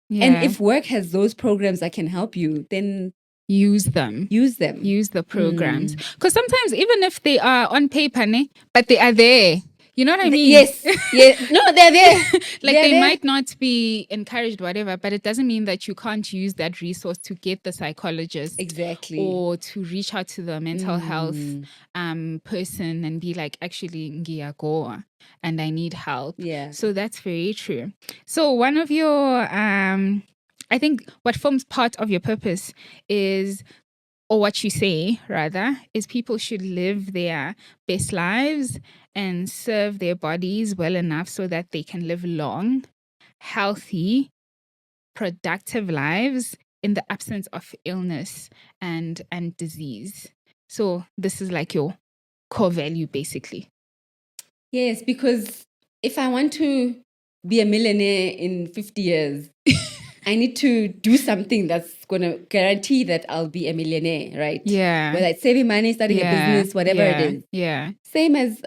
Yeah. And if work has those programs that can help you, then use them. Use the programs. Because sometimes even if they are on paper, but they are there. You know what I mean? Yes. No, they're there. They might not be encouraged, whatever, but it doesn't mean that you can't use that resource to get the psychologist. Exactly. Or to reach out to the mental health person and be like, actually, ngiyagoa and I need help. Yeah. So that's very true. So one of your, I think what forms part of your purpose is, or what you say rather, is people should live their best lives and serve their bodies well enough so that they can live long, healthy, productive lives in the absence of illness and disease. So this is like your core value, basically. Yes, because if I want to be a millionaire in 50 years, I need to do something that's going to guarantee that I'll be a millionaire, right? Yeah. Whether it's saving money, starting a business, whatever it is. Yeah. Same as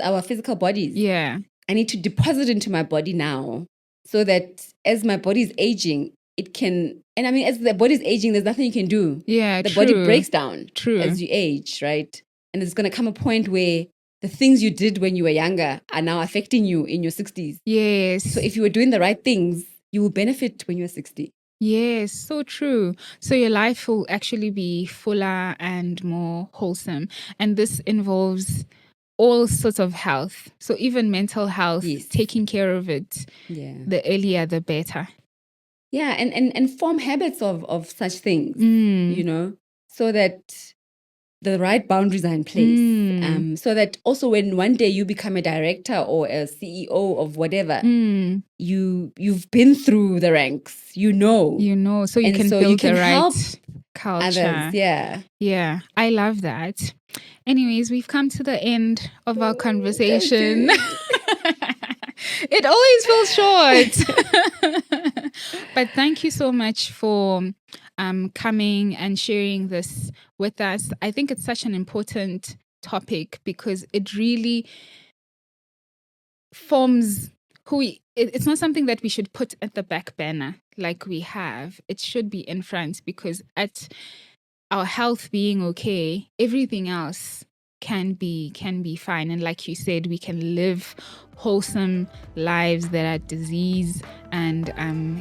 our physical bodies. Yeah. I need to deposit into my body now so that as my body is aging, it can, and I mean, as the body is aging, there's nothing you can do. Yeah, the body breaks down True. as you age, right? And there's going to come a point where the things you did when you were younger are now affecting you in your 60s. Yes. So if you were doing the right things, you will benefit when you're 60. Yes, so true. So your life will actually be fuller and more wholesome. And this involves all sorts of health. So even mental health, Yes. taking care of it, the earlier, the better. Yeah, and form habits of such things, you know, so that the right boundaries are in place. So that also when one day you become a director or a CEO of whatever, you've been through the ranks, you know, so you can build the right help culture. Others, Yeah, I love that. Anyways, we've come to the end of our conversation. It always feels short. But thank you so much for coming and sharing this with us. I think it's such an important topic because it really forms who we... It's not something that we should put at the back burner like we have. It should be in front because at our health being okay, everything else can be fine. And like you said, we can live wholesome lives that are disease and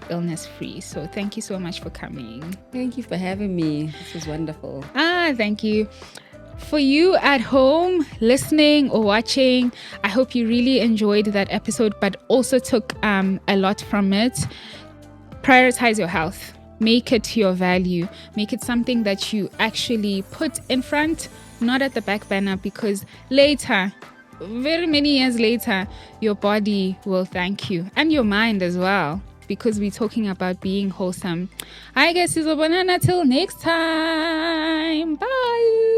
illness free. So thank you so much for coming. Thank you for having me. This was wonderful. Thank you. For you at home listening or watching, I hope you really enjoyed that episode but also took a lot from it. Prioritize your health. Make it your value. Make it something that you actually put in front, not at the back burner, because later, very many years later, your body will thank you and your mind as well, because we're talking about being wholesome. I guess it's a banana till next time. Bye.